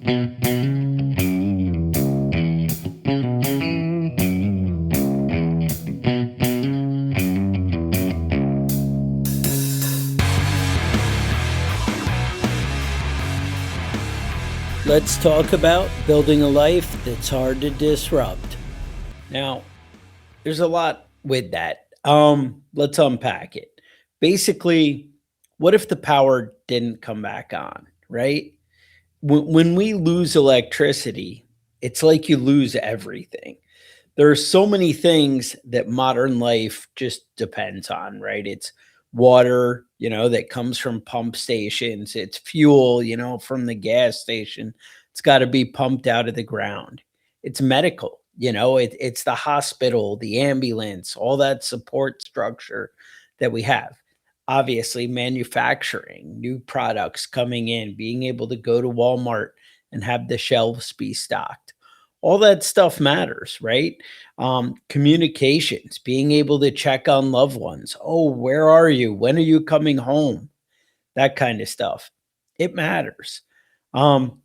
Let's talk about building a life that's hard to disrupt. Now, there's a lot with that. Let's unpack it. Basically, what if the power didn't come back on, right? When we lose electricity, it's like you lose everything. There are so many things that modern life just depends on, right? It's water, that comes from pump stations. It's fuel, from the gas station. It's got to be pumped out of the ground. It's medical, it's the hospital, the ambulance, all that support structure that we have. Obviously, manufacturing, new products coming in, being able to go to Walmart and have the shelves be stocked. All that stuff matters, right? Communications, being able to check on loved ones. Oh, where are you? When are you coming home? That kind of stuff. It matters.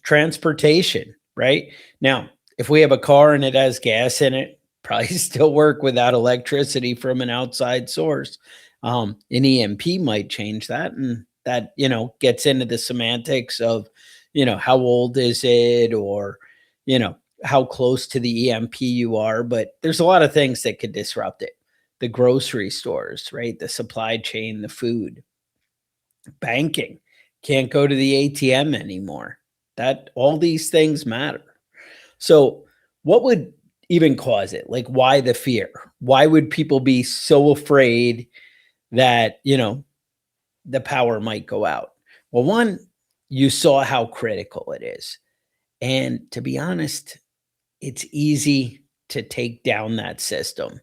Transportation, right? Now, if we have a car and it has gas in it, probably still work without electricity from an outside source. An EMP might change that. And that, gets into the semantics of, how old is it, or, you know, how close to the EMP you are, but there's a lot of things that could disrupt it. The grocery stores, right? The supply chain, the food, banking, can't go to the ATM anymore. That all these things matter. So, what would even cause it? Like, why the fear? Why would people be so afraid that, the power might go out? Well, one, you saw how critical it is. And to be honest, it's easy to take down that system.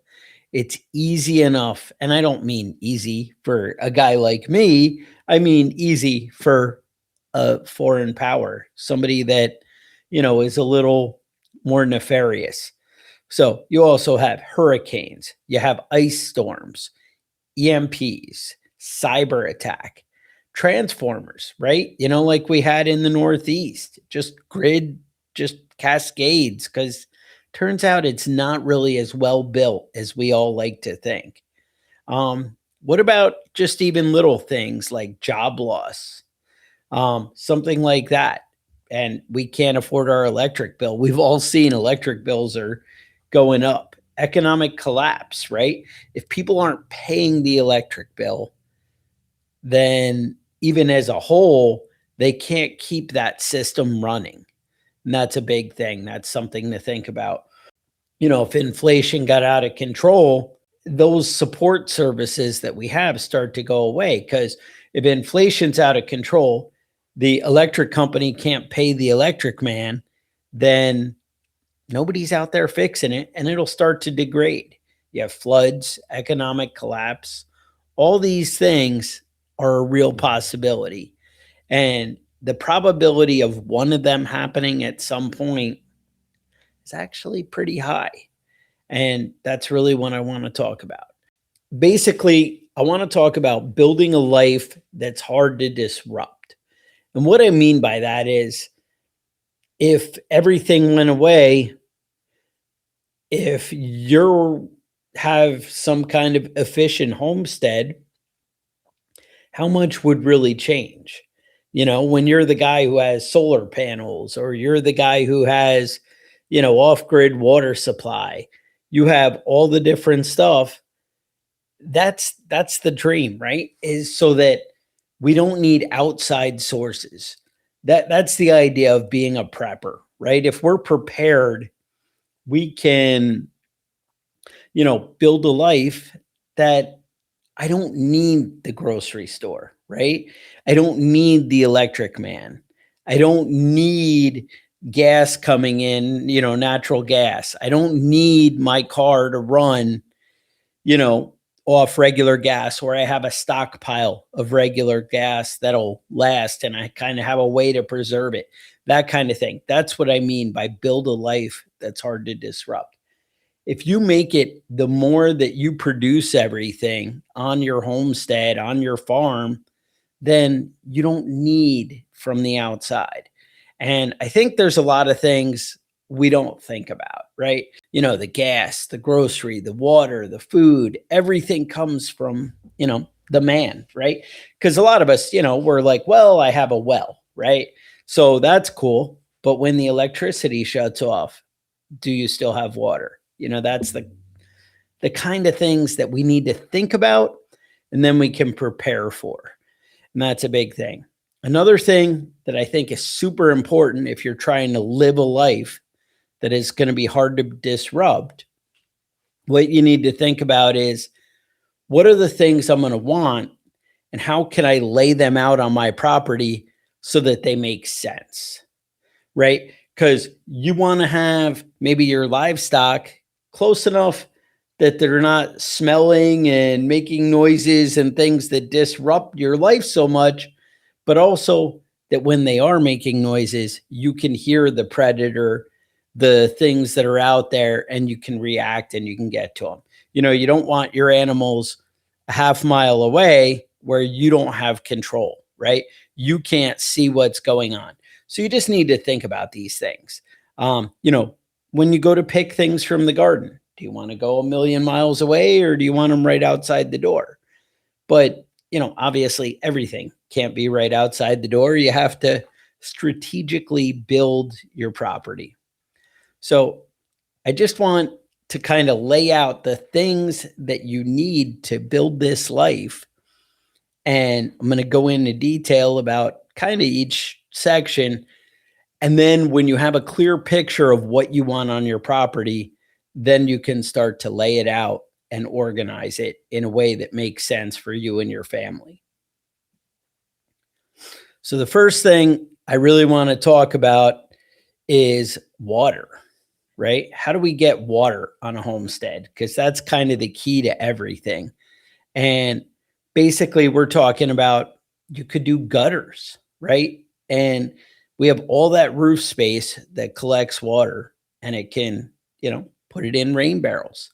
It's easy enough, and I don't mean easy for a guy like me. I mean easy for a foreign power, somebody that, is a little more nefarious. So you also have hurricanes, you have ice storms, EMPs, cyber attack, transformers, right? Like we had in the Northeast, just grid, just cascades, because turns out it's not really as well built as we all like to think. What about just even little things like job loss, something like that? And we can't afford our electric bill. We've all seen electric bills are going up. Economic collapse, right? If people aren't paying the electric bill, then even as a whole, they can't keep that system running. And that's a big thing. That's something to think about. If inflation got out of control, those support services that we have start to go away, because if inflation's out of control, the electric company can't pay the electric man, then nobody's out there fixing it, and it'll start to degrade. You have floods, economic collapse. All these things are a real possibility. And the probability of one of them happening at some point is actually pretty high. And that's really what I want to talk about. Basically, I want to talk about building a life that's hard to disrupt. And what I mean by that is, if everything went away, if you have some kind of efficient homestead, how much would really change? When you're the guy who has solar panels, or you're the guy who has, off-grid water supply, you have all the different stuff. That's the dream, right? Is so that we don't need outside sources. That's the idea of being a prepper, right? If we're prepared, we can, build a life that I don't need the grocery store, right? I don't need the electric man. I don't need gas coming in, natural gas. I don't need my car to run, off regular gas, where I have a stockpile of regular gas that'll last and I kind of have a way to preserve it. That kind of thing. That's what I mean by build a life that's hard to disrupt. If you make it, the more that you produce everything on your homestead, on your farm, then you don't need from the outside. And I think there's a lot of things we don't think about, right? The gas, the grocery, the water, the food, everything comes from, the man, right? Because a lot of us, we're like, well, I have a well, right? So that's cool. But when the electricity shuts off, do you still have water? That's the kind of things that we need to think about and then we can prepare for. And that's a big thing. Another thing that I think is super important if you're trying to live a life that is going to be hard to disrupt, what you need to think about is, what are the things I'm going to want and how can I lay them out on my property so that they make sense, right? Because you want to have maybe your livestock close enough that they're not smelling and making noises and things that disrupt your life so much, but also that when they are making noises, you can hear the predator, the things that are out there, and you can react and you can get to them. You don't want your animals a half mile away where you don't have control, right? You can't see what's going on. So you just need to think about these things. When you go to pick things from the garden, do you want to go a million miles away or do you want them right outside the door? But, obviously everything can't be right outside the door. You have to strategically build your property. So I just want to kind of lay out the things that you need to build this life. And I'm going to go into detail about kind of each section. And then when you have a clear picture of what you want on your property, then you can start to lay it out and organize it in a way that makes sense for you and your family. So the first thing I really want to talk about is water, right? How do we get water on a homestead? Because that's kind of the key to everything. And basically, we're talking about, you could do gutters, right? And we have all that roof space that collects water and it can, put it in rain barrels.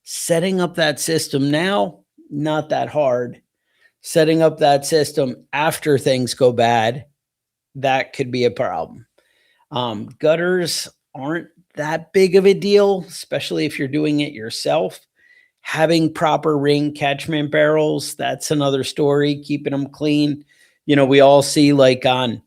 Setting up that system now, not that hard. Setting up that system after things go bad, that could be a problem. Gutters aren't that big of a deal, especially if you're doing it yourself. Having proper rain catchment barrels, that's another story, keeping them clean. We all see like on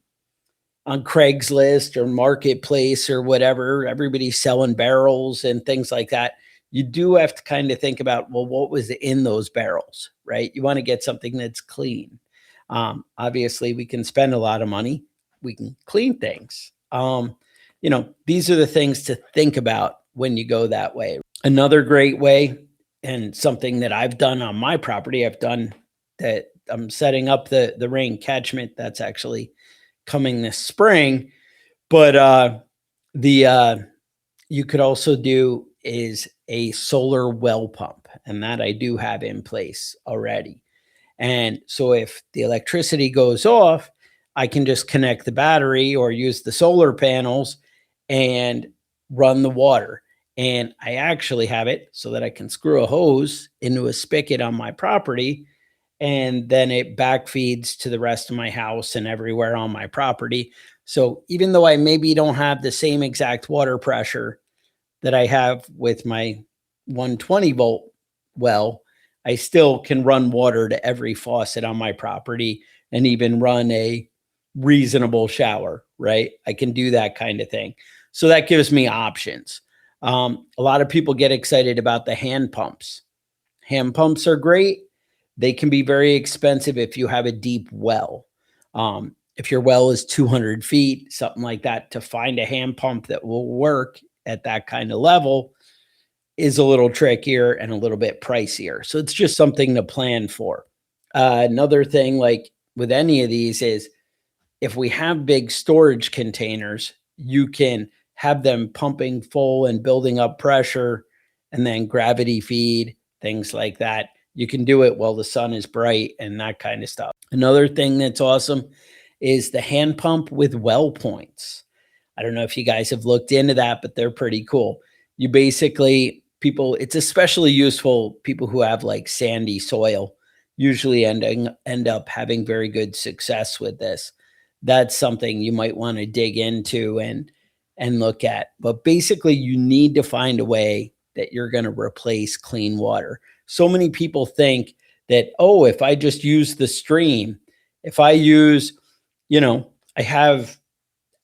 Craigslist or Marketplace or whatever, everybody's selling barrels and things like that. You do have to kind of think about, well, what was in those barrels, right? You want to get something that's clean. Obviously, we can spend a lot of money. We can clean things. These are the things to think about when you go that way. Another great way, and something that I've done on my property, that I'm setting up the rain catchment that's actually coming this spring. But you could also do is a solar well pump, and that I do have in place already. And so if the electricity goes off, I can just connect the battery or use the solar panels and run the water. And I actually have it so that I can screw a hose into a spigot on my property, and then it backfeeds to the rest of my house and everywhere on my property. So even though I maybe don't have the same exact water pressure that I have with my 120 volt well, I still can run water to every faucet on my property and even run a reasonable shower, right? I can do that kind of thing. So that gives me options. A lot of people get excited about the hand pumps. Hand pumps are great. They can be very expensive if you have a deep well. If your well is 200 feet, something like that, to find a hand pump that will work at that kind of level is a little trickier and a little bit pricier. So it's just something to plan for. Another thing, like with any of these, is if we have big storage containers, you can have them pumping full and building up pressure and then gravity feed, things like that. You can do it while the sun is bright and that kind of stuff. Another thing that's awesome is the hand pump with well points. I don't know if you guys have looked into that, but they're pretty cool. You basically, it's especially useful, people who have like sandy soil usually end up having very good success with this. that's something you might want to dig into and look at. But basically, you need to find a way that you're going to replace clean water. So many people think that, oh, if I just use the stream, if I use, I have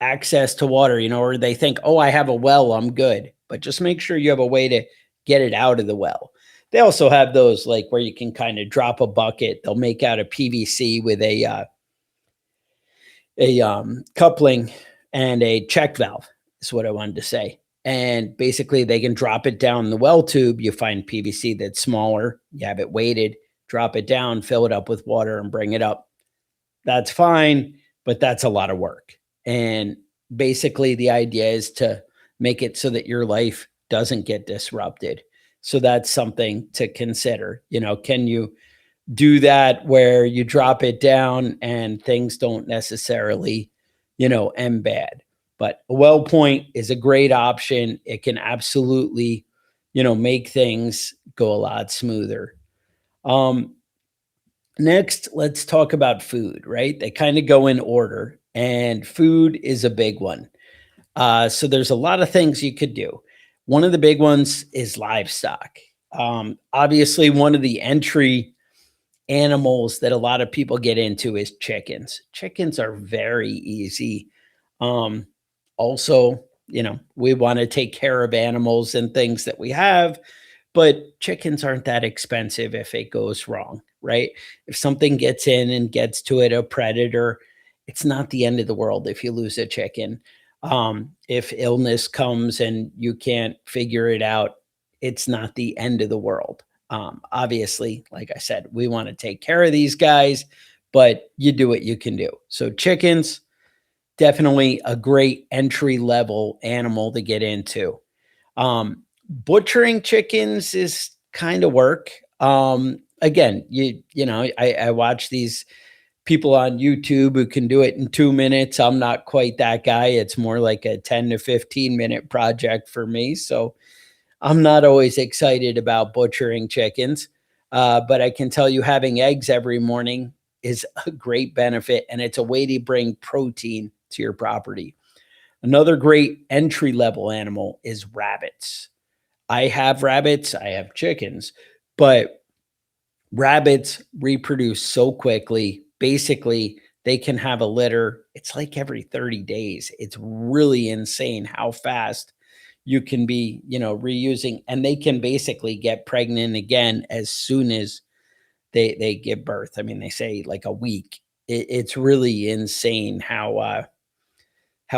access to water, or they think, oh, I have a well, I'm good. But just make sure you have a way to get it out of the well. They also have those like where you can kind of drop a bucket. They'll make out of PVC with a coupling and a check valve is what I wanted to say. And basically they can drop it down the well tube. You find PVC that's smaller, you have it weighted, drop it down, fill it up with water and bring it up. That's fine, but that's a lot of work. And basically the idea is to make it so that your life doesn't get disrupted. So that's something to consider. Can you do that where you drop it down and things don't necessarily, end bad? But a well point is a great option. It can absolutely, make things go a lot smoother. Next, let's talk about food, right? They kind of go in order, and food is a big one. So there's a lot of things you could do. One of the big ones is livestock. Obviously, one of the entry animals that a lot of people get into is chickens. Chickens are very easy. Um, Also, we want to take care of animals and things that we have, but chickens aren't that expensive if it goes wrong, right? If something gets in and gets to it, a predator, it's not the end of the world if you lose a chicken. If illness comes and you can't figure it out, it's not the end of the world. Obviously, like I said, we want to take care of these guys, but you do what you can do. So chickens, definitely a great entry level animal to get into. Butchering chickens is kind of work. Again, I watch these people on YouTube who can do it in 2 minutes. I'm not quite that guy. It's more like a 10 to 15-minute project for me. So I'm not always excited about butchering chickens. But I can tell you having eggs every morning is a great benefit, and it's a way to bring protein to your property. Another great entry level animal is rabbits. I have rabbits, I have chickens, but rabbits reproduce so quickly. Basically, they can have a litter. It's like every 30 days. It's really insane how fast you can be, reusing, and they can basically get pregnant again as soon as they give birth. I mean, they say like a week. It's really insane how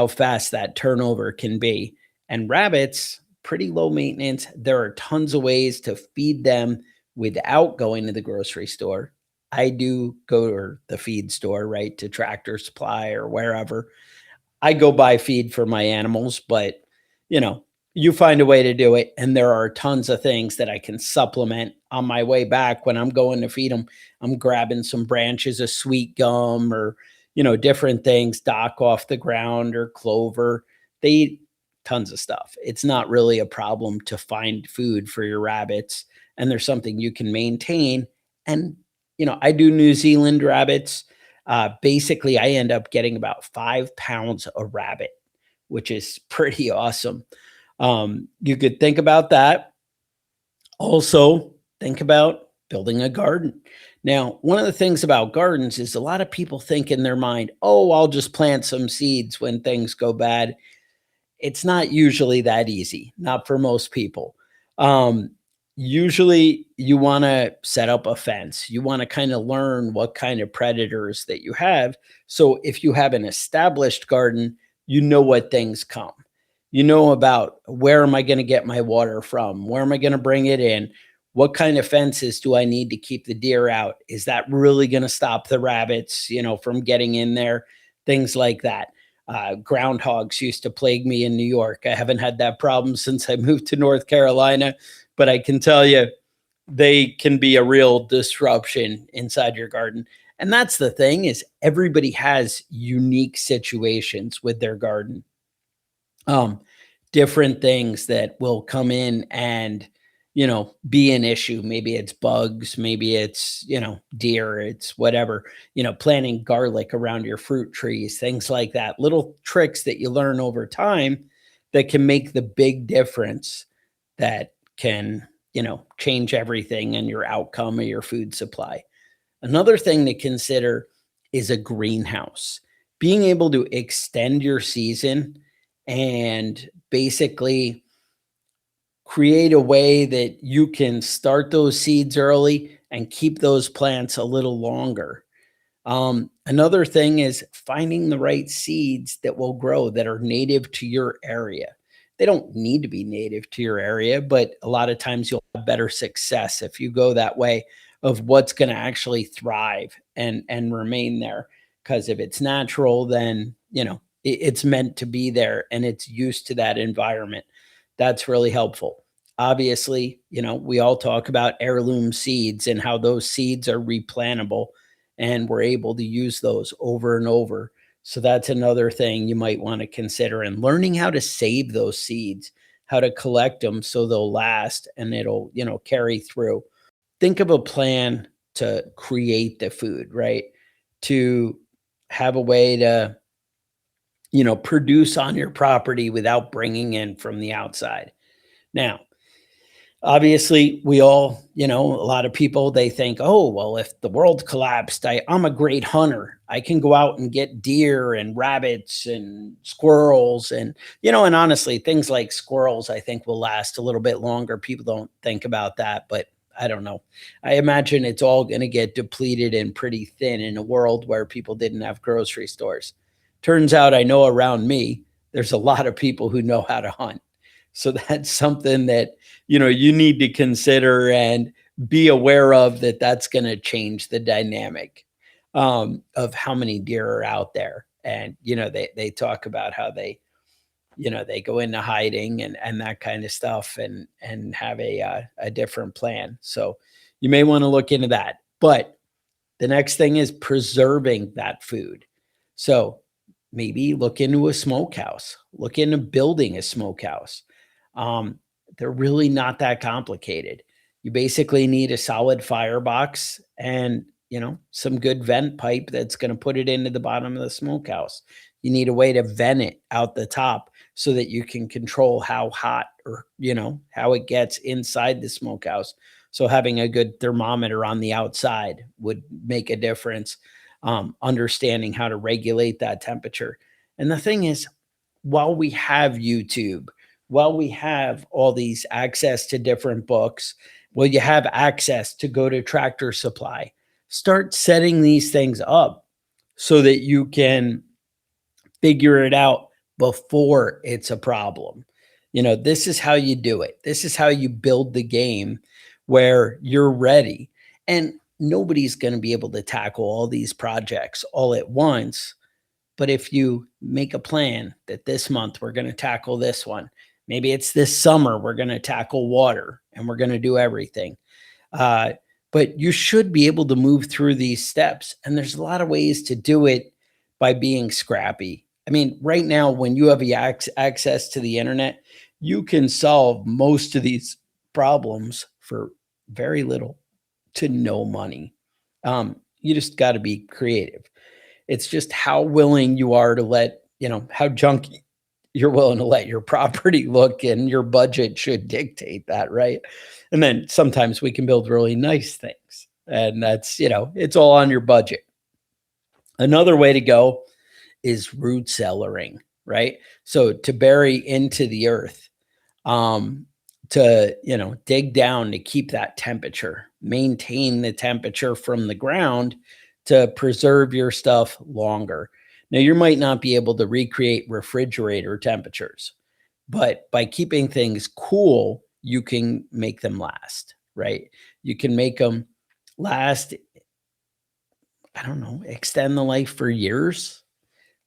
fast that turnover can be. And rabbits, pretty low maintenance. There are tons of ways to feed them without going to the grocery store. I do go to the feed store, right, to Tractor Supply or wherever. I go buy feed for my animals, but you know, you find a way to do it. And there are tons of things that I can supplement on my way back when I'm going to feed them. I'm grabbing some branches of sweet gum or, different things, dock off the ground or clover. They eat tons of stuff. It's not really a problem to find food for your rabbits. And there's something you can maintain. And, I do New Zealand rabbits. Basically, I end up getting about 5 pounds a rabbit, which is pretty awesome. You could think about that. Also, think about building a garden. Now, one of the things about gardens is a lot of people think in their mind, oh, I'll just plant some seeds when things go bad. It's not usually that easy, not for most people. Um, Usually, you want to set up a fence. You want to kind of learn what kind of predators that you have. So, if you have an established garden, you know what things come. You know about where am I going to get my water from? Where am I going to bring it in? What kind of fences do I need to keep the deer out? Is that really going to stop the rabbits, from getting in there? Things like that. Groundhogs used to plague me in New York. I haven't had that problem since I moved to North Carolina, but I can tell you they can be a real disruption inside your garden. And that's the thing is everybody has unique situations with their garden. Um, Different things that will come in and, be an issue. Maybe it's bugs, maybe it's, deer, it's whatever, planting garlic around your fruit trees, things like that. Little tricks that you learn over time that can make the big difference that can, change everything in your outcome of your food supply. Another thing to consider is a greenhouse. Being able to extend your season and basically create a way that you can start those seeds early and keep those plants a little longer. Another thing is finding the right seeds that will grow that are native to your area. They don't need to be native to your area, but a lot of times you'll have better success if you go that way of what's going to actually thrive and remain there. Because if it's natural, then it's meant to be there and it's used to that environment. That's really helpful. Obviously, we all talk about heirloom seeds and how those seeds are replantable and we're able to use those over and over. So that's another thing you might want to consider, and learning how to save those seeds, how to collect them so they'll last and it'll, carry through. Think of a plan to create the food, right? To have a way to, produce on your property without bringing in from the outside. Now, obviously, we all, a lot of people, they think, oh, well, if the world collapsed, I'm a great hunter. I can go out and get deer and rabbits and squirrels. And honestly, things like squirrels, I think will last a little bit longer. People don't think about that, but I don't know. I imagine it's all going to get depleted and pretty thin in a world where people didn't have grocery stores. Turns out I know around me, there's a lot of people who know how to hunt. So that's something that, you need to consider and be aware of, that that's going to change the dynamic of how many deer are out there. And, they talk about how they go into hiding and that kind of stuff and have a different plan. So you may want to look into that. But the next thing is preserving that food. So maybe look into a smokehouse, look into building a smokehouse. Um, they're really not that complicated. You basically need a solid firebox and, some good vent pipe that's going to put it into the bottom of the smokehouse. You need a way to vent it out the top so that you can control how hot or, how it gets inside the smokehouse. So having a good thermometer on the outside would make a difference. Understanding how to regulate that temperature. And the thing is, while we have YouTube, while we have all these access to different books, well, you have access to go to Tractor Supply. Start setting these things up so that you can figure it out before it's a problem. This is how you do it. This is how you build the game where you're ready. And nobody's going to be able to tackle all these projects all at once. But if you make a plan that this month we're going to tackle this one, maybe it's this summer we're going to tackle water and we're going to do everything. But you should be able to move through these steps. And there's a lot of ways to do it by being scrappy. I mean, right now, when you have the access to the internet, you can solve most of these problems for very little to no money. You just got to be creative. It's just how willing you are to let, how junky you're willing to let your property look, and your budget should dictate that, right? And then sometimes we can build really nice things, and that's, it's all on your budget. Another way to go is root cellaring, right? So to bury into the earth, to, dig down to keep that temperature, maintain the temperature from the ground to preserve your stuff longer. Now, you might not be able to recreate refrigerator temperatures, but by keeping things cool, you can make them last, right? You can make them last, I don't know, extend the life for years.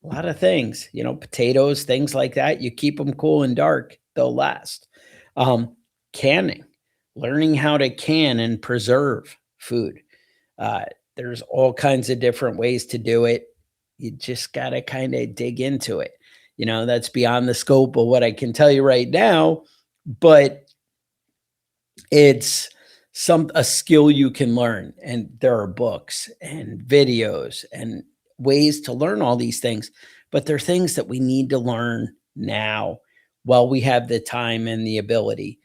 A lot of things, potatoes, things like that. You keep them cool and dark, they'll last. Canning, learning how to can and preserve food. There's all kinds of different ways to do it. You just got to kind of dig into it. That's beyond the scope of what I can tell you right now, but It's a skill you can learn, and there are books and videos and ways to learn all these things, but they're things that we need to learn now while we have the time and the ability.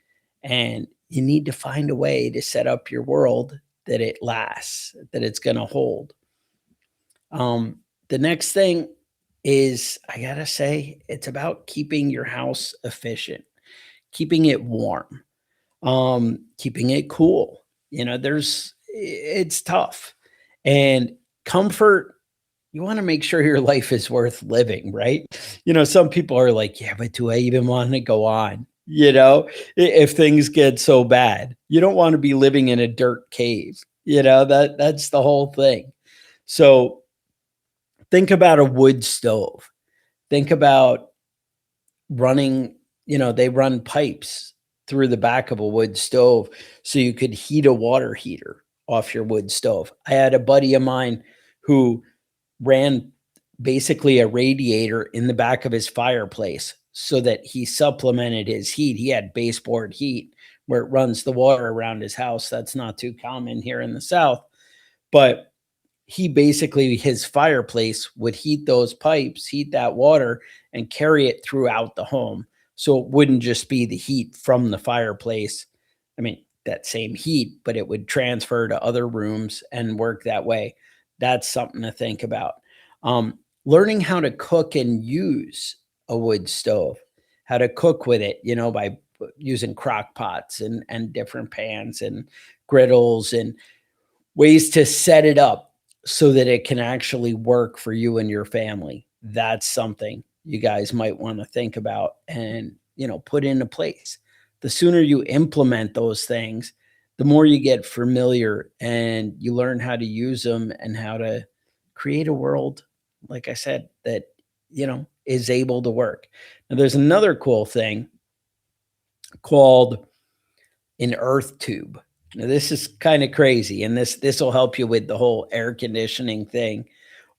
And you need to find a way to set up your world that it lasts, that it's going to hold. The next thing is, I gotta say, it's about keeping your house efficient, keeping it warm, keeping it cool. It's tough. And comfort, you want to make sure your life is worth living, right? Some people are like, yeah, but do I even want to go on? If things get so bad, you don't want to be living in a dirt cave. That's the whole thing. So think about a wood stove. Think about running, they run pipes through the back of a wood stove so you could heat a water heater off your wood stove. I had a buddy of mine who ran basically a radiator in the back of his fireplace so that he supplemented his heat. He had baseboard heat where it runs the water around his house. That's not too common here in the South, but he basically, his fireplace would heat those pipes, heat that water, and carry it throughout the home. So it wouldn't just be the heat from the fireplace. I mean, that same heat, but it would transfer to other rooms and work that way. That's something to think about. Learning how to cook and use a wood stove, how to cook with it, by using crock pots and different pans and griddles and ways to set it up so that it can actually work for you and your family. That's something you guys might want to think about and, put into place. The sooner you implement those things, the more you get familiar and you learn how to use them and how to create a world, like I said, that, is able to work. Now, there's another cool thing called an earth tube. Now, this is kind of crazy, and this will help you with the whole air conditioning thing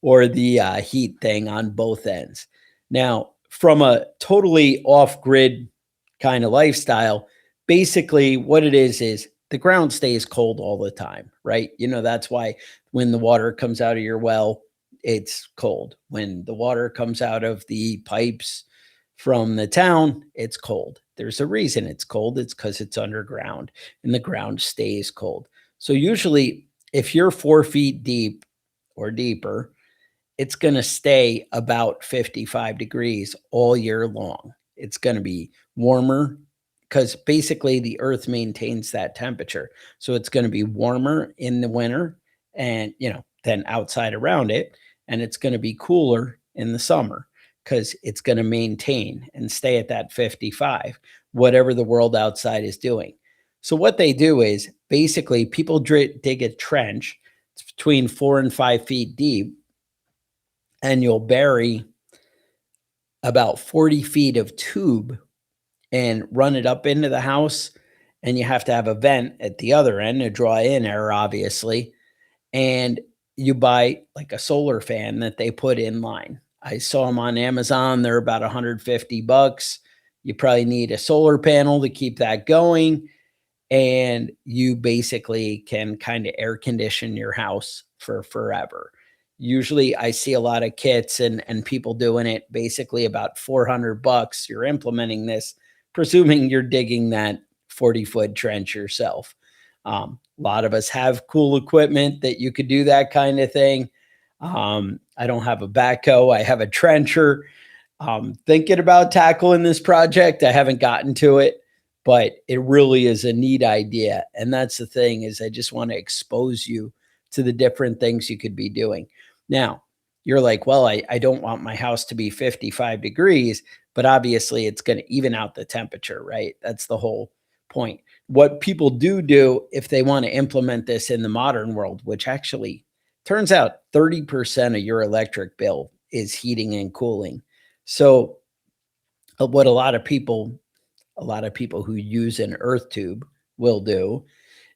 or the heat thing on both ends. Now, from a totally off grid kind of lifestyle, basically what it is the ground stays cold all the time, right? That's why when the water comes out of your well, it's cold. When the water comes out of the pipes from the town, it's cold. There's a reason it's cold. It's because it's underground and the ground stays cold. So usually, if you're 4 feet deep or deeper, it's going to stay about 55 degrees all year long. It's going to be warmer because basically the earth maintains that temperature. So it's going to be warmer in the winter and, than outside around it. And it's going to be cooler in the summer because it's going to maintain and stay at that 55, whatever the world outside is doing. So what they do is basically people dig a trench. It's between 4 and 5 feet deep, and you'll bury about 40 feet of tube and run it up into the house. And you have to have a vent at the other end to draw in air, obviously. And you buy like a solar fan that they put in line. I saw them on Amazon. They're about 150 bucks. You probably need a solar panel to keep that going. And you basically can kind of air condition your house for forever. Usually I see a lot of kits and people doing it basically about 400 bucks. You're implementing this, presuming you're digging that 40-foot trench yourself. A lot of us have cool equipment that you could do that kind of thing. I don't have a backhoe. I have a trencher. Thinking about tackling this project. I haven't gotten to it, but it really is a neat idea. And that's the thing, is I just want to expose you to the different things you could be doing. Now, you're like, well, I don't want my house to be 55 degrees, but obviously it's going to even out the temperature, right? That's the whole point. What people do if they want to implement this in the modern world, which actually turns out 30% of your electric bill is heating and cooling. So what a lot of people who use an earth tube will do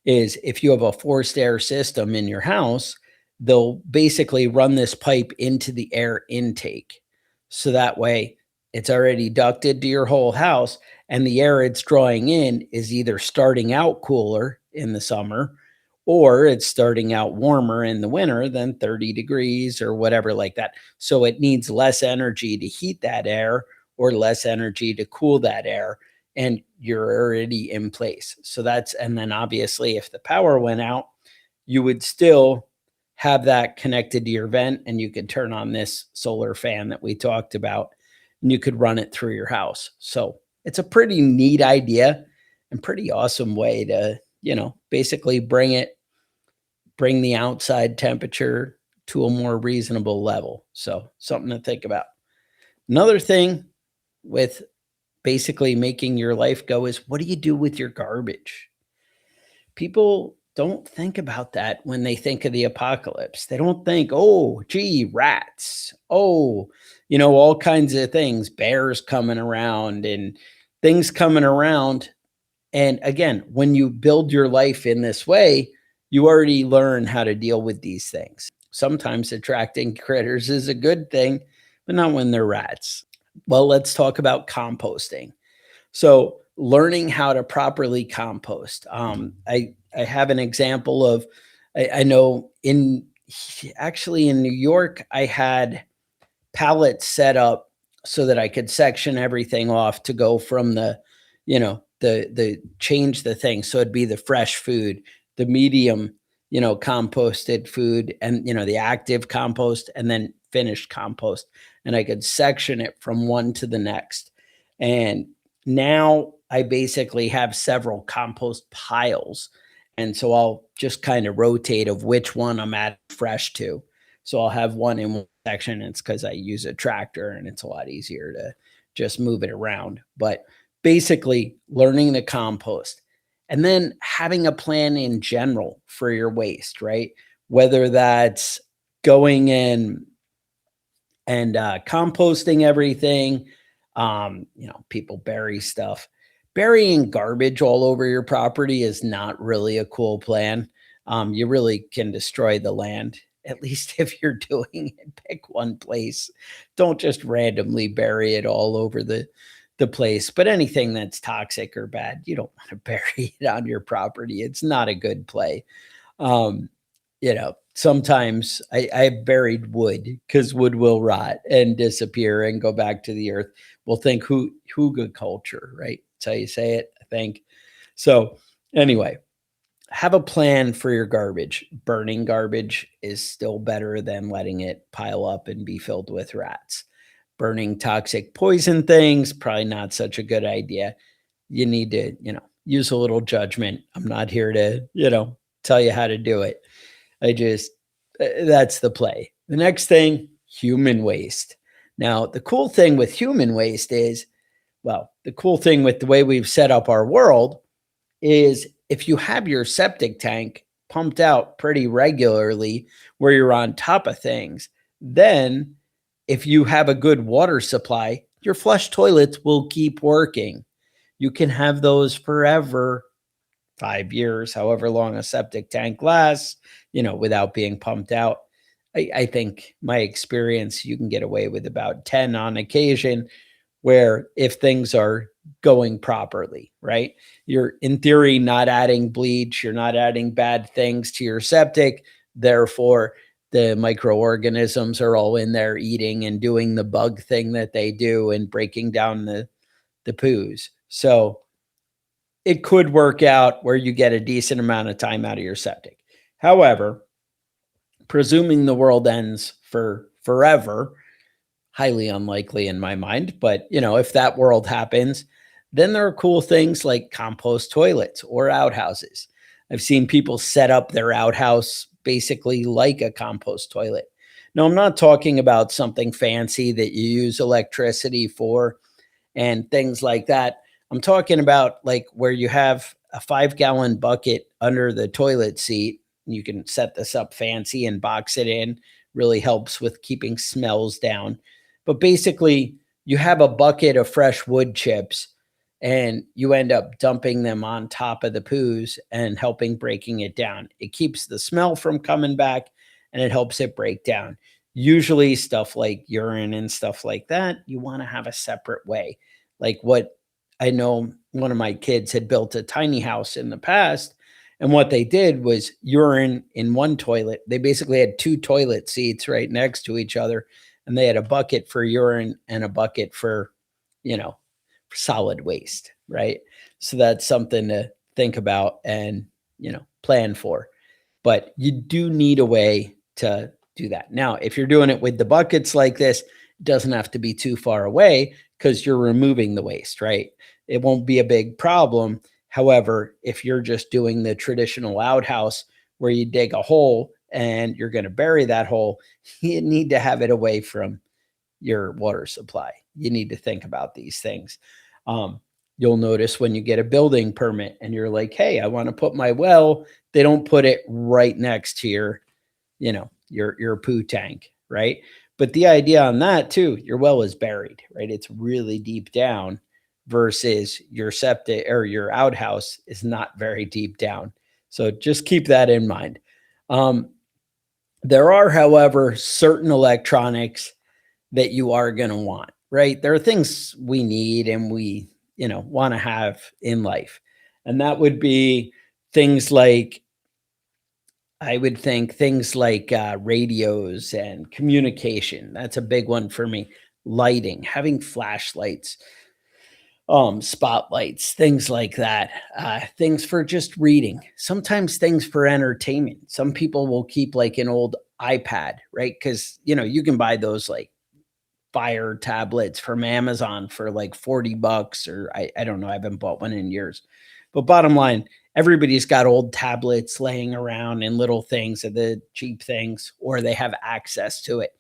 is, if you have a forced air system in your house, they'll basically run this pipe into the air intake. So that way it's already ducted to your whole house, and the air it's drawing in is either starting out cooler in the summer or it's starting out warmer in the winter than 30 degrees or whatever like that. So it needs less energy to heat that air or less energy to cool that air. And you're already in place. So that's, and then obviously, if the power went out, you would still have that connected to your vent and you could turn on this solar fan that we talked about and you could run it through your house. So it's a pretty neat idea and pretty awesome way to, basically bring the outside temperature to a more reasonable level. So something to think about. Another thing with basically making your life go is, what do you do with your garbage? People don't think about that when they think of the apocalypse. They don't think, oh, gee, rats. Oh, all kinds of things, bears coming around and things coming around. And again, when you build your life in this way, you already learn how to deal with these things. Sometimes attracting critters is a good thing, but not when they're rats. Well, let's talk about composting. So learning how to properly compost. I have an example of, I know actually in New York, I had pallets set up so that I could section everything off to go from the change the thing. So it'd be the fresh food, the medium, composted food, and, the active compost, and then finished compost. And I could section it from one to the next. And now I basically have several compost piles. And so I'll just kind of rotate of which one I'm adding fresh to. So I'll have one in one section. It's because I use a tractor and it's a lot easier to just move it around. But basically learning to compost and then having a plan in general for your waste, right? Whether that's going in and composting everything. People bury stuff. Burying garbage all over your property is not really a cool plan. You really can destroy the land, at least if you're doing it. Pick one place. Don't just randomly bury it all over the place. But anything that's toxic or bad, you don't want to bury it on your property. It's not a good play. Um, Sometimes I buried wood because wood will rot and disappear and go back to the earth. We'll think hygge culture, right? That's how you say it, I think. So anyway, have a plan for your garbage. Burning garbage is still better than letting it pile up and be filled with rats. Burning toxic poison things, probably not such a good idea. You need to, use a little judgment. I'm not here to, tell you how to do it. That's the play. The next thing, human waste. Now, the cool thing with human waste is, the cool thing with the way we've set up our world is if you have your septic tank pumped out pretty regularly where you're on top of things, then if you have a good water supply, your flush toilets will keep working. You can have those forever, 5 years, however long a septic tank lasts, without being pumped out. I think my experience, you can get away with about 10 on occasion, where if things are going properly, right? You're in theory not adding bleach, you're not adding bad things to your septic. Therefore, the microorganisms are all in there eating and doing the bug thing that they do and breaking down the poos. So it could work out where you get a decent amount of time out of your septic. However, presuming the world ends for forever, highly unlikely in my mind, but if that world happens, then there are cool things like compost toilets or outhouses. I've seen people set up their outhouse basically like a compost toilet. Now, I'm not talking about something fancy that you use electricity for and things like that. I'm talking about like where you have a 5-gallon bucket under the toilet seat. You can set this up fancy and box it in. Really helps with keeping smells down. But basically, you have a bucket of fresh wood chips and you end up dumping them on top of the poos and helping breaking it down. It keeps the smell from coming back and it helps it break down. Usually stuff like urine and stuff like that, you want to have a separate way. Like what I know one of my kids had built a tiny house in the past. And what they did was urine in one toilet. They basically had two toilet seats right next to each other. And they had a bucket for urine and a bucket for, you know, solid waste, right? So that's something to think about and, plan for. But you do need a way to do that. Now, if you're doing it with the buckets like this, it doesn't have to be too far away because you're removing the waste, right? It won't be a big problem. However, if you're just doing the traditional outhouse where you dig a hole and you're going to bury that hole, you need to have it away from your water supply. You need to think about these things. Um, you'll notice when you get a building permit and you're like, hey, I want to put my well, they don't put it right next to your poo tank, right? But the idea on that too, your well is buried, right? It's really deep down versus your septic or your outhouse is not very deep down. So just keep that in mind. Um, there are, however, certain electronics that you are going to want, right? There are things we need and we, want to have in life. And that would be things like, I would think things like radios and communication. That's a big one for me. Lighting, having flashlights, spotlights, things like that. Things for just reading. Sometimes things for entertainment. Some people will keep like an old iPad, right? Because you can buy those like Fire tablets from Amazon for like 40 bucks, or I don't know. I haven't bought one in years. But bottom line, everybody's got old tablets laying around and little things of the cheap things, or they have access to it.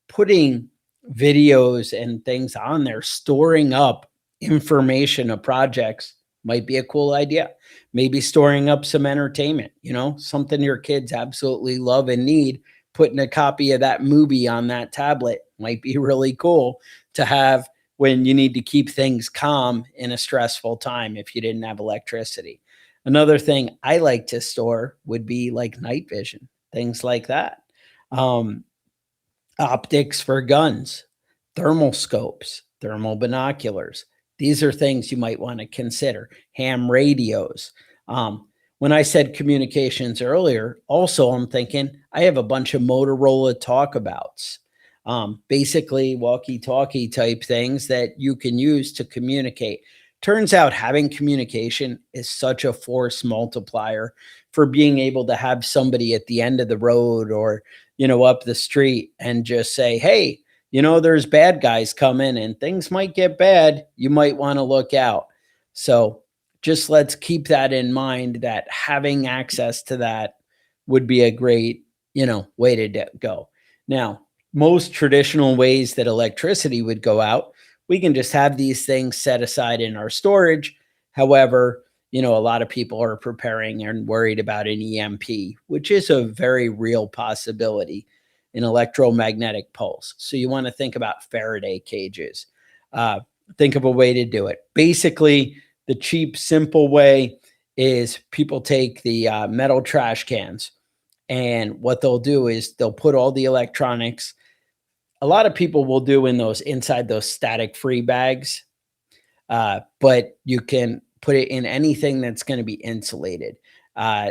Putting videos and things on there, storing up information of projects might be a cool idea. Maybe storing up some entertainment, something your kids absolutely love and need. Putting a copy of that movie on that tablet might be really cool to have when you need to keep things calm in a stressful time if you didn't have electricity. Another thing I like to store would be like night vision, things like that. Um, Optics for guns, thermal scopes, thermal binoculars. These are things you might want to consider. Ham radios. When I said communications earlier, also I'm thinking I have a bunch of Motorola talkabouts, basically walkie-talkie type things that you can use to communicate. Turns out having communication is such a force multiplier for being able to have somebody at the end of the road or up the street and just say, hey, there's bad guys coming and things might get bad. You might want to look out. So just let's keep that in mind that having access to that would be a great, way to go. Now, most traditional ways that electricity would go out, we can just have these things set aside in our storage. However, a lot of people are preparing and worried about an EMP, which is a very real possibility, an electromagnetic pulse. So you want to think about Faraday cages. Think of a way to do it. Basically, the cheap, simple way is people take the metal trash cans, and what they'll do is they'll put all the electronics. A lot of people will do inside those static free bags, but you can put it in anything that's going to be insulated.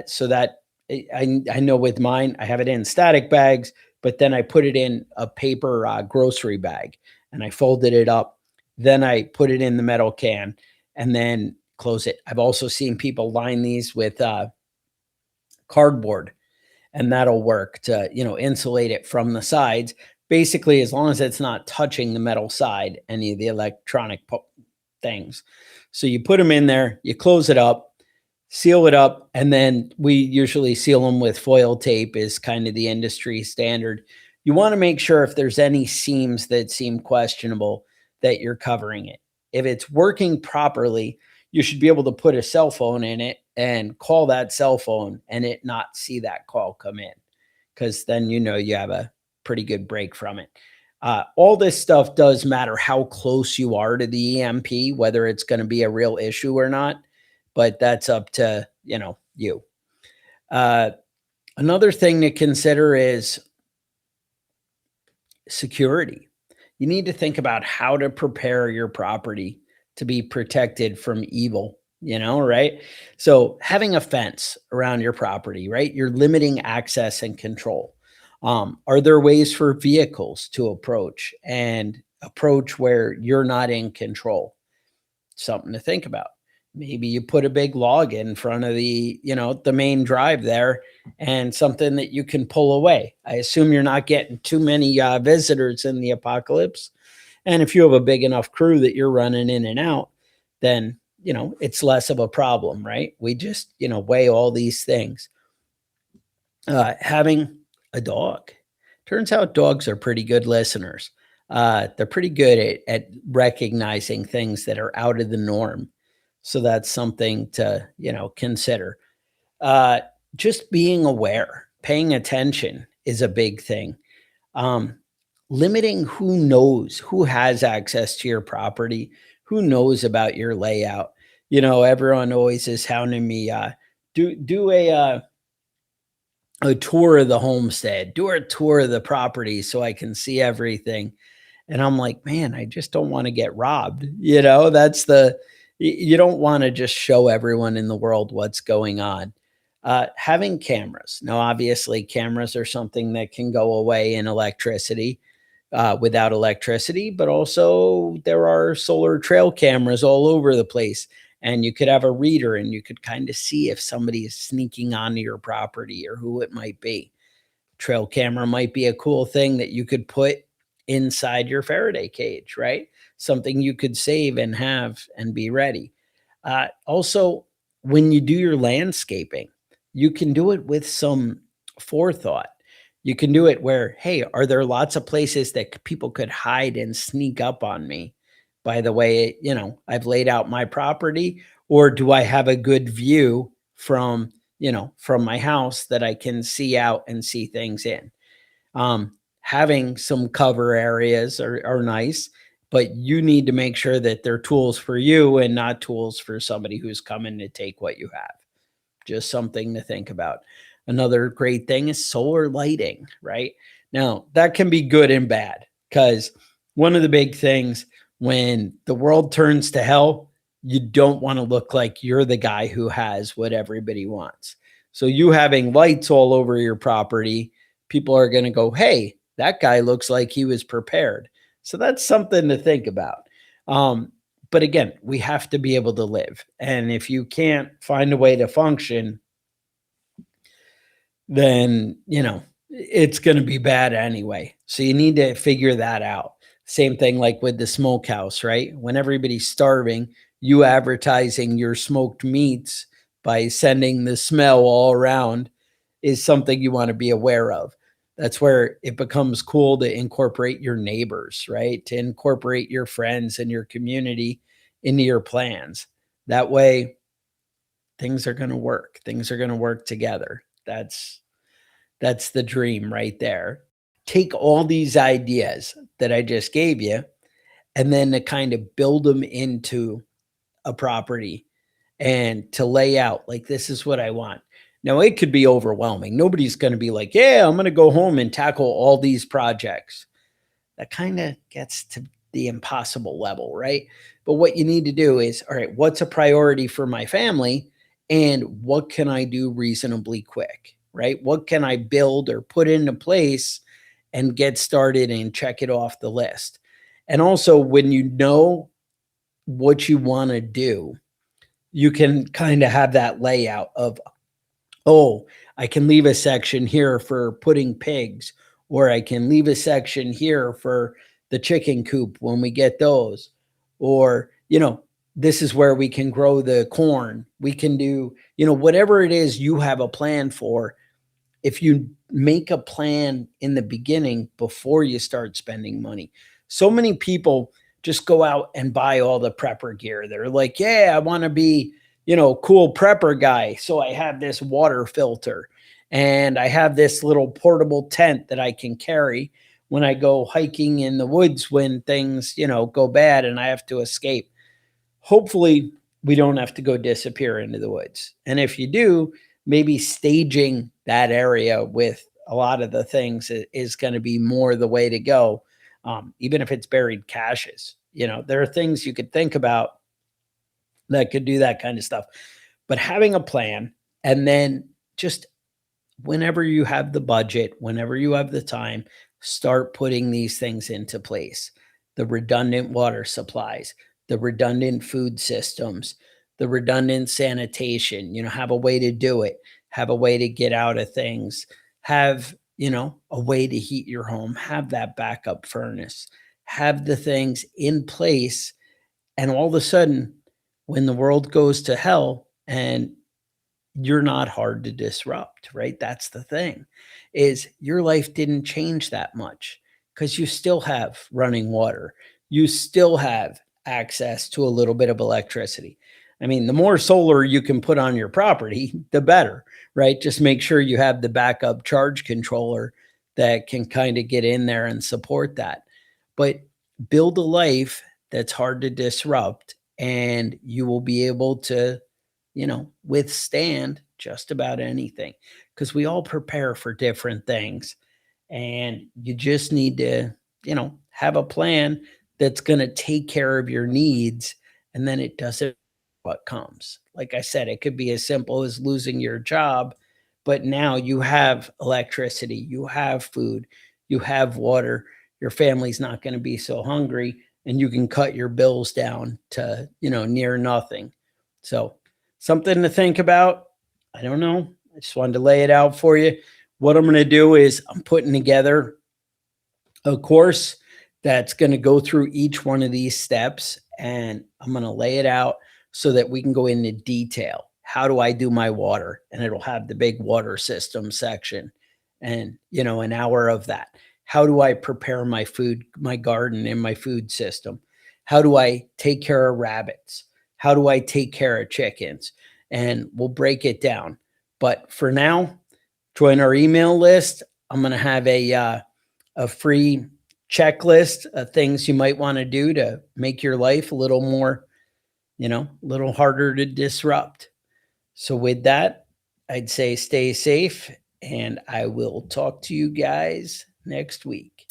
So that I know with mine, I have it in static bags, but then I put it in a paper grocery bag and I folded it up. Then I put it in the metal can and then close it. I've also seen people line these with cardboard, and that'll work to, insulate it from the sides. Basically, as long as it's not touching the metal side, any of the electronic things. So you put them in there, you close it up, seal it up, and then we usually seal them with foil tape is kind of the industry standard. You want to make sure if there's any seams that seem questionable that you're covering it. If it's working properly, you should be able to put a cell phone in it and call that cell phone and it not see that call come in, because then you have a pretty good break from it. All this stuff does matter how close you are to the EMP, whether it's going to be a real issue or not, but that's up to, you. Uh, Another thing to consider is security. You need to think about how to prepare your property to be protected from evil, right? So, having a fence around your property, right? You're limiting access and control. Are there ways for vehicles to approach where you're not in control? Something to think about. Maybe you put a big log in front of the main drive there, and something that you can pull away. I assume you're not getting too many visitors in the apocalypse. And if you have a big enough crew that you're running in and out, then, it's less of a problem, right? We just, weigh all these things. Having a dog. Turns out dogs are pretty good listeners. They're pretty good at recognizing things that are out of the norm. So that's something to, consider. Uh, just being aware, paying attention is a big thing. Um, Limiting who has access to your property, who knows about your layout. Everyone always is hounding me. Do a tour of the homestead, do a tour of the property so I can see everything. And I'm like, man, I just don't want to get robbed. You don't want to just show everyone in the world what's going on. Having cameras. Now, obviously, cameras are something that can go away in electricity, without electricity, but also there are solar trail cameras all over the place. And you could have a reader and you could kind of see if somebody is sneaking onto your property or who it might be. Trail camera might be a cool thing that you could put inside your Faraday cage, right? Something you could save and have and be ready. Also, when you do your landscaping, you can do it with some forethought. You can do it where, hey, are there lots of places that people could hide and sneak up on me by the way, I've laid out my property? Or do I have a good view from my house that I can see out and see things in? Having some cover areas are nice, but you need to make sure that they're tools for you and not tools for somebody who's coming to take what you have. Just something to think about. Another great thing is solar lighting, right? Now, that can be good and bad because one of the big things when the world turns to hell, you don't want to look like you're the guy who has what everybody wants. So, you having lights all over your property, people are going to go, hey, that guy looks like he was prepared. So, that's something to think about. But again, we have to be able to live. And if you can't find a way to function, then, it's going to be bad anyway. So you need to figure that out. Same thing like with the smokehouse, right? When everybody's starving, you advertising your smoked meats by sending the smell all around is something you want to be aware of. That's where it becomes cool to incorporate your neighbors, right? To incorporate your friends and your community into your plans. That way, things are going to work. Things are going to work together. That's the dream right there. Take all these ideas that I just gave you and then to kind of build them into a property and to lay out like this is what I want. Now it could be overwhelming. Nobody's going to be like, "Yeah, I'm going to go home and tackle all these projects." That kind of gets to the impossible level, right? But what you need to do is, all right, what's a priority for my family and what can I do reasonably quick, right? What can I build or put into place and get started and check it off the list? And also, when you know what you want to do, you can kind of have that layout of, oh, I can leave a section here for putting pigs, or I can leave a section here for the chicken coop when we get those. Or, this is where we can grow the corn. We can do, whatever it is you have a plan for. If you make a plan in the beginning before you start spending money, so many people just go out and buy all the prepper gear. They're like, yeah, I want to be, cool prepper guy. So I have this water filter and I have this little portable tent that I can carry when I go hiking in the woods when things, go bad and I have to escape. Hopefully, we don't have to go disappear into the woods. And if you do, maybe staging that area with a lot of the things is going to be more the way to go. Even if it's buried caches, there are things you could think about that could do that kind of stuff. But having a plan, and then just whenever you have the budget, whenever you have the time, start putting these things into place. The redundant water supplies, the redundant food systems, the redundant sanitation, have a way to do it, have a way to get out of things, have, a way to heat your home, have that backup furnace, have the things in place. And all of a sudden, when the world goes to hell and you're not hard to disrupt, right? That's the thing, is your life didn't change that much because you still have running water. You still have access to a little bit of electricity. I mean, the more solar you can put on your property, the better, right? Just make sure you have the backup charge controller that can kind of get in there and support that. But build a life that's hard to disrupt, and you will be able to withstand just about anything, because we all prepare for different things. And you just need to, have a plan that's going to take care of your needs. And then it doesn't what comes. Like I said, it could be as simple as losing your job, but now you have electricity, you have food, you have water. Your family's not going to be so hungry, and you can cut your bills down to, near nothing. So, something to think about. I don't know. I just wanted to lay it out for you. What I'm going to do is I'm putting together a course that's going to go through each one of these steps, and I'm going to lay it out so that we can go into detail. How do I do my water? And it'll have the big water system section and, an hour of that. How do I prepare my food, my garden, and my food system? How do I take care of rabbits? How do I take care of chickens? And we'll break it down. But for now, join our email list. I'm going to have a free checklist of things you might want to do to make your life a little more, a little harder to disrupt. So with that, I'd say stay safe, and I will talk to you guys next week.